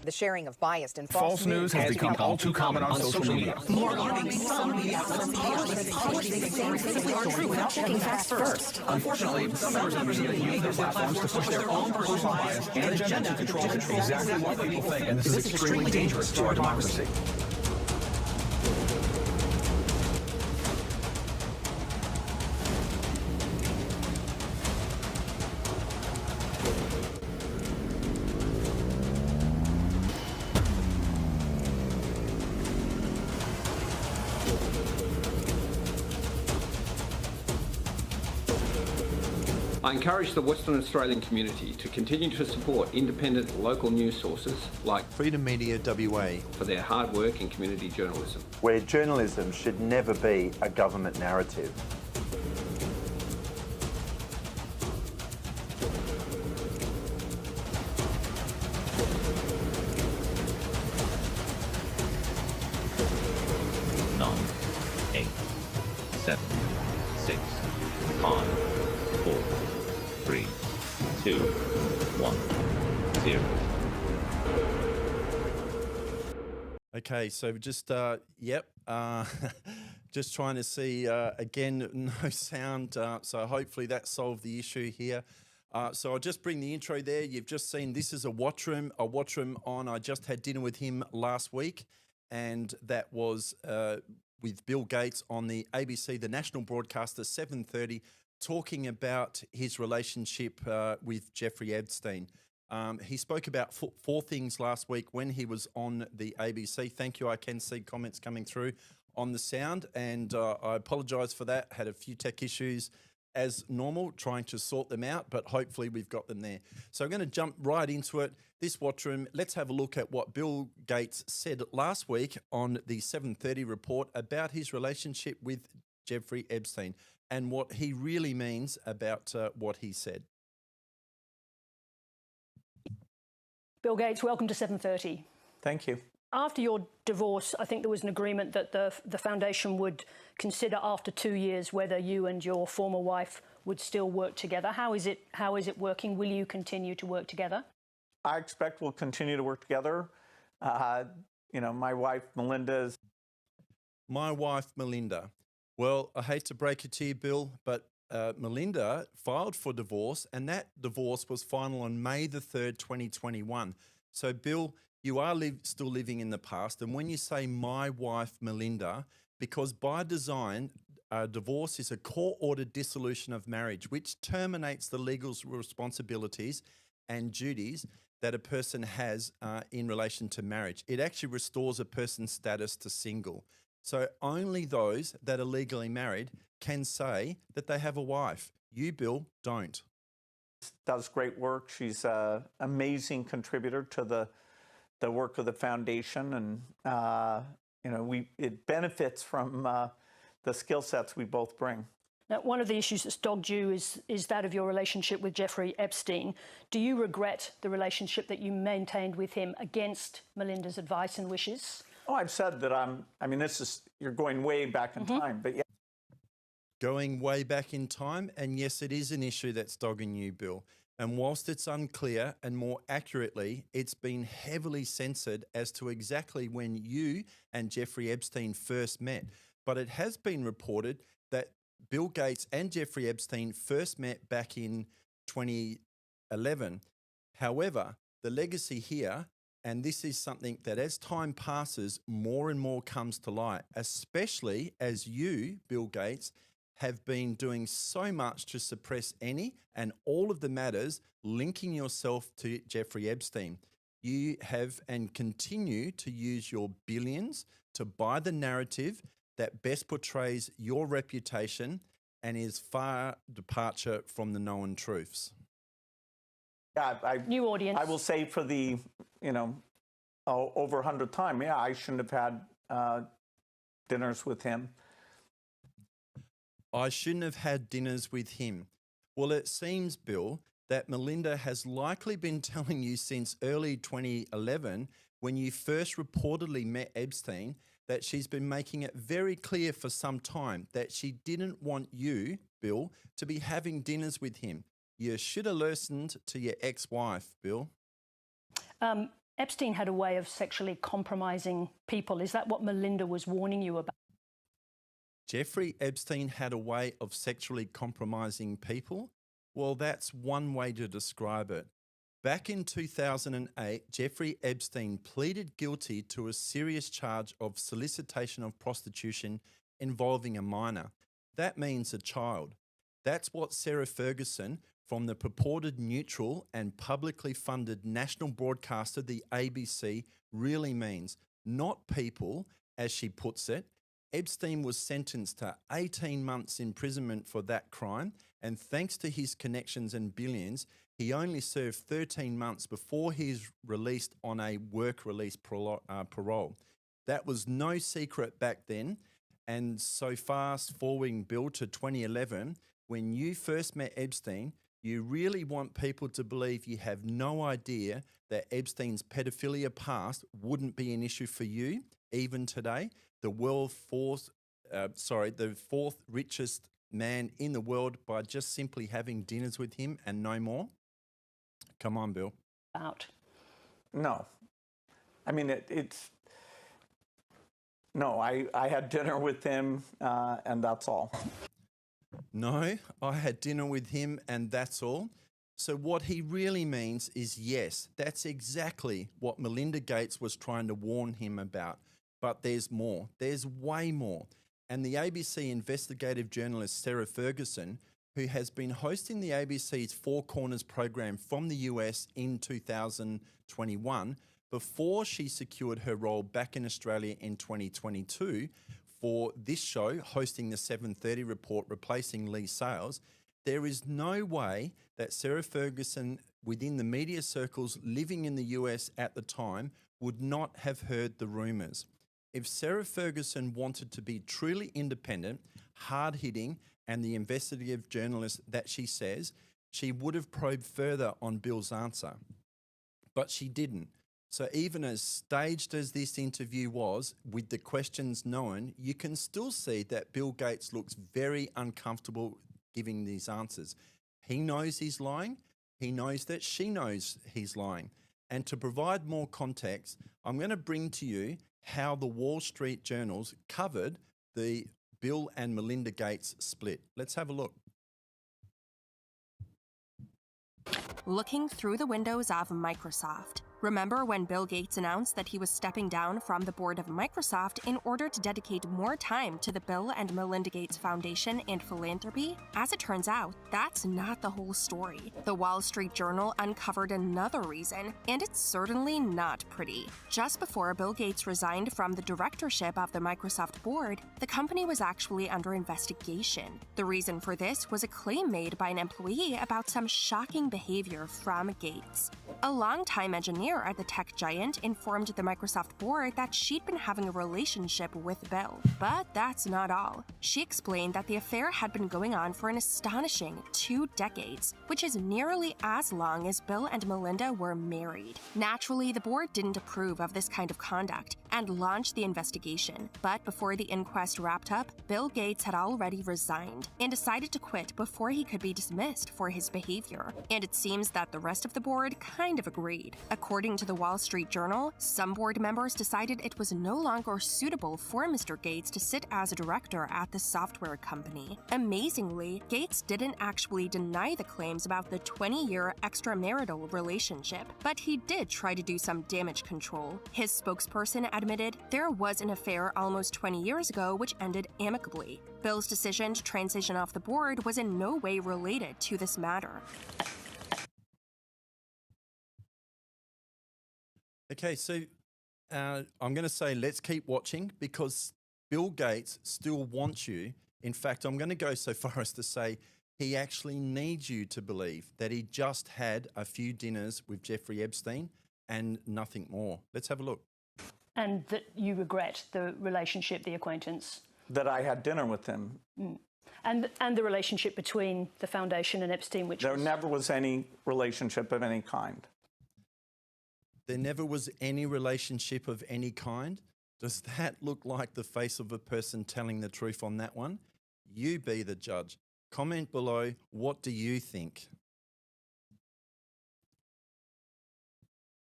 The sharing of biased and false news has become all too common on social media. More alarming, some media outlets publish these things they are true without checking facts first. Unfortunately, some members of the media use their platforms to push their own personal bias and agenda to control exactly what people think, and this is extremely dangerous to our democracy. I encourage the Western Australian community to continue to support independent local news sources like Freedom Media WA for their hard work in community journalism. Where journalism should never be a government narrative. Nine, 8, 7, 6, 5, 4, 3, 2, 1, 0. Okay, so just, just trying to see, again, no sound, so hopefully that solved the issue here. So I'll just bring the intro there. You've just seen this is a WATRM on. I just had dinner with him last week, and that was with Bill Gates on the ABC, the national broadcaster, 7:30, talking about his relationship with Jeffrey Epstein. He spoke about four things last week when he was on the ABC. Thank you. I can see comments coming through on the sound, and I apologise for that. Had a few tech issues as normal, trying to sort them out, but hopefully we've got them there. So I'm going to jump right into it. This WATRM, let's have a look at what Bill Gates said last week on the 7:30 report about his relationship with Jeffrey Epstein and what he really means about what he said. Bill Gates, welcome to 7:30. Thank you. After your divorce, I think there was an agreement that the foundation would consider after 2 years whether you and your former wife would still work together. How is it working? Will you continue to work together? I expect we'll continue to work together. My wife, Melinda. My wife, Melinda. Well, I hate to break it to you, Bill, but Melinda filed for divorce, and that divorce was final on May the 3rd, 2021. So, Bill, you are still living in the past. And when you say my wife, Melinda, because by design, divorce is a court-ordered dissolution of marriage, which terminates the legal responsibilities and duties that a person has in relation to marriage. It actually restores a person's status to single. So only those that are legally married can say that they have a wife. You, Bill, don't. Does great work. She's an amazing contributor to the work of the foundation, and it benefits from the skill sets we both bring. Now, one of the issues that's dogged you is that of your relationship with Jeffrey Epstein. Do you regret the relationship that you maintained with him against Melinda's advice and wishes? Oh, I've said that you're going way back in time, but yeah. Going way back in time, and yes, it is an issue that's dogging you, Bill. And whilst it's unclear, and more accurately, it's been heavily censored as to exactly when you and Jeffrey Epstein first met. But it has been reported that Bill Gates and Jeffrey Epstein first met back in 2011. However, the legacy here, and this is something that as time passes, more and more comes to light, especially as you, Bill Gates, have been doing so much to suppress any and all of the matters linking yourself to Jeffrey Epstein. You have and continue to use your billions to buy the narrative that best portrays your reputation and is far departure from the known truths. Yeah, new audience. I will say for the, over 100th time, yeah, I shouldn't have had dinners with him. I shouldn't have had dinners with him. Well, it seems, Bill, that Melinda has likely been telling you since early 2011, when you first reportedly met Epstein, that she's been making it very clear for some time that she didn't want you, Bill, to be having dinners with him. You should have listened to your ex-wife, Bill. Epstein had a way of sexually compromising people. Is that what Melinda was warning you about? Jeffrey Epstein had a way of sexually compromising people? Well, that's one way to describe it. Back in 2008, Jeffrey Epstein pleaded guilty to a serious charge of solicitation of prostitution involving a minor. That means a child. That's what Sarah Ferguson, from the purported neutral and publicly funded national broadcaster, the ABC, really means. Not people, as she puts it. Epstein was sentenced to 18 months imprisonment for that crime, and thanks to his connections and billions, he only served 13 months before he's released on a work release parole. That was no secret back then, and so fast forwarding, Bill, to 2011, when you first met Epstein, you really want people to believe you have no idea that Epstein's pedophilia past wouldn't be an issue for you, even today. The fourth richest man in the world by just simply having dinners with him and no more. Come on, Bill. Out. No. I mean, no, I had dinner with him and that's all. No, I had dinner with him and that's all. So what he really means is, yes, that's exactly what Melinda Gates was trying to warn him about. But there's more. There's way more. And the ABC investigative journalist Sarah Ferguson, who has been hosting the ABC's Four Corners program from the US in 2021, before she secured her role back in Australia in 2022 for this show, hosting the 7:30 report, replacing Lee Sales, there is no way that Sarah Ferguson, within the media circles living in the US at the time, would not have heard the rumours. If Sarah Ferguson wanted to be truly independent, hard-hitting, and the investigative journalist that she says, she would have probed further on Bill's answer. But she didn't. So even as staged as this interview was, with the questions known, you can still see that Bill Gates looks very uncomfortable giving these answers. He knows he's lying. He knows that she knows he's lying. And to provide more context, I'm going to bring to you how the Wall Street journals covered the Bill and Melinda Gates split. Let's have a look. Looking through the windows of Microsoft. Remember when Bill Gates announced that he was stepping down from the board of Microsoft in order to dedicate more time to the Bill and Melinda Gates Foundation and philanthropy? As it turns out, that's not the whole story. The Wall Street Journal uncovered another reason, and it's certainly not pretty. Just before Bill Gates resigned from the directorship of the Microsoft board, the company was actually under investigation. The reason for this was a claim made by an employee about some shocking behavior from Gates. A longtime engineer at the tech giant informed the Microsoft board that she'd been having a relationship with Bill. But that's not all. She explained that the affair had been going on for an astonishing 2 decades, which is nearly as long as Bill and Melinda were married. Naturally, the board didn't approve of this kind of conduct and launched the investigation. But before the inquest wrapped up, Bill Gates had already resigned and decided to quit before he could be dismissed for his behavior. And it seems that the rest of the board kind of agreed. According to the Wall Street Journal, some board members decided it was no longer suitable for Mr. Gates to sit as a director at the software company. Amazingly, Gates didn't actually deny the claims about the 20-year extramarital relationship, but he did try to do some damage control. His spokesperson admitted there was an affair almost 20 years ago which ended amicably. Bill's decision to transition off the board was in no way related to this matter. Okay, so I'm going to say let's keep watching because Bill Gates still wants you. In fact, I'm going to go so far as to say he actually needs you to believe that he just had a few dinners with Jeffrey Epstein and nothing more. Let's have a look. And that you regret the relationship, the acquaintance. That I had dinner with him. And the relationship between the foundation and Epstein, which There never was any relationship of any kind. There never was any relationship of any kind. Does that look like the face of a person telling the truth on that one? You be the judge. Comment below, what do you think?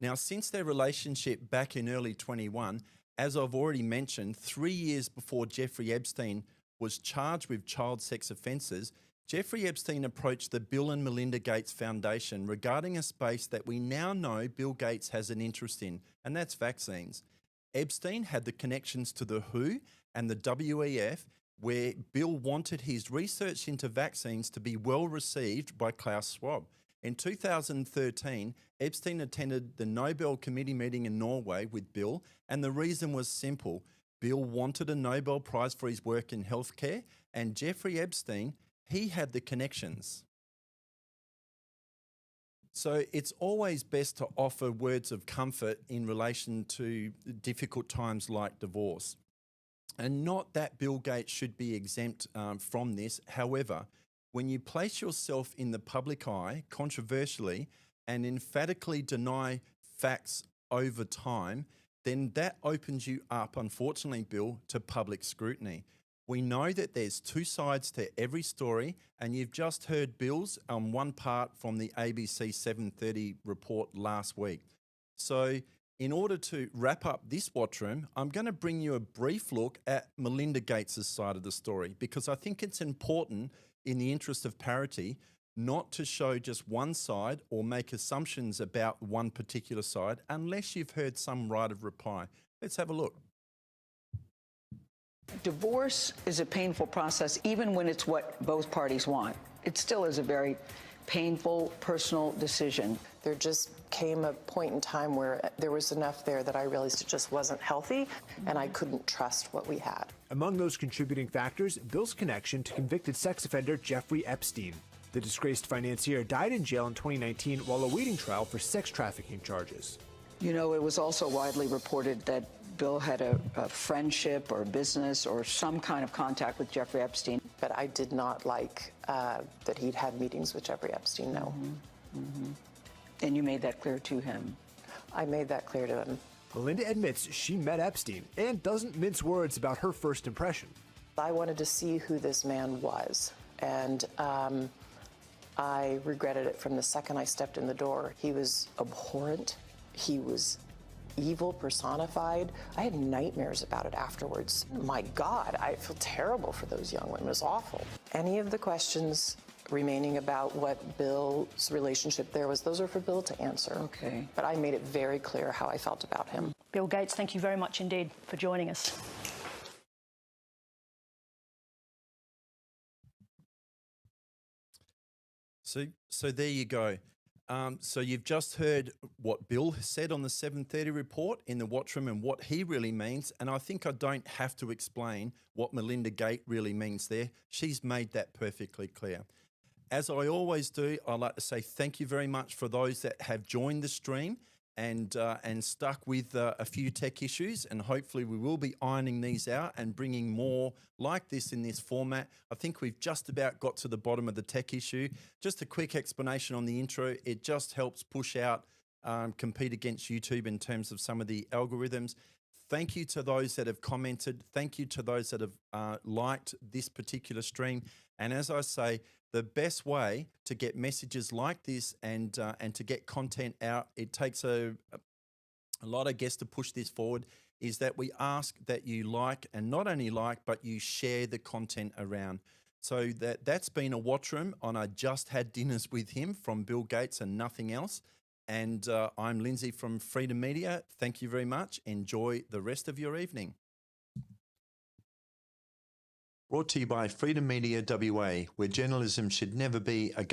Now, since their relationship back in early 21, as I've already mentioned, 3 years before Jeffrey Epstein was charged with child sex offences, Jeffrey Epstein approached the Bill and Melinda Gates Foundation regarding a space that we now know Bill Gates has an interest in, and that's vaccines. Epstein had the connections to the WHO and the WEF, where Bill wanted his research into vaccines to be well received by Klaus Schwab. In 2013, Epstein attended the Nobel Committee meeting in Norway with Bill, and the reason was simple. Bill wanted a Nobel Prize for his work in healthcare, and Jeffrey Epstein, he had the connections. So it's always best to offer words of comfort in relation to difficult times like divorce. And not that Bill Gates should be exempt from this. However, when you place yourself in the public eye controversially and emphatically deny facts over time, then that opens you up, unfortunately, Bill, to public scrutiny. We know that there's two sides to every story, and you've just heard Bill's one part from the ABC 7:30 report last week. So in order to wrap up this WATRM, I'm going to bring you a brief look at Melinda Gates' side of the story, because I think it's important, in the interest of parity, not to show just one side or make assumptions about one particular side unless you've heard some right of reply. Let's have a look. Divorce is a painful process, even when it's what both parties want. It still is a very painful, personal decision. There just came a point in time where there was enough there that I realized it just wasn't healthy, and I couldn't trust what we had. Among those contributing factors, Bill's connection to convicted sex offender Jeffrey Epstein. The disgraced financier died in jail in 2019 while awaiting trial for sex trafficking charges. You know, it was also widely reported that Bill had a friendship or business or some kind of contact with Jeffrey Epstein. But I did not like that he'd had meetings with Jeffrey Epstein, no. And you made that clear to him? I made that clear to him. Melinda admits she met Epstein and doesn't mince words about her first impression. I wanted to see who this man was, and I regretted it from the second I stepped in the door. He was abhorrent. He was evil personified. I had nightmares about it afterwards. My God, I feel terrible for those young women. It was awful. Any of the questions remaining about what Bill's relationship there was, those are for Bill to answer. Okay. But I made it very clear how I felt about him. Bill Gates, thank you very much indeed for joining us. So there you go. So you've just heard what Bill said on the 7:30 report in the WATRM and what he really means. And I think I don't have to explain what Melinda Gates really means there. She's made that perfectly clear. As I always do, I'd like to say thank you very much for those that have joined the stream and stuck with a few tech issues. And hopefully we will be ironing these out and bringing more like this in this format. I think we've just about got to the bottom of the tech issue. Just a quick explanation on the intro. It just helps push out, compete against YouTube in terms of some of the algorithms. Thank you to those that have commented. Thank you to those that have liked this particular stream. And as I say, the best way to get messages like this and to get content out, it takes a lot, I guess, to push this forward, is that we ask that you like, and not only like, but you share the content around. So that's been a WATRM on I Just Had Dinners with Him from Bill Gates and nothing else. And I'm Lindsay from Freedom Media. Thank you very much. Enjoy the rest of your evening. Brought to you by Freedom Media WA, where journalism should never be a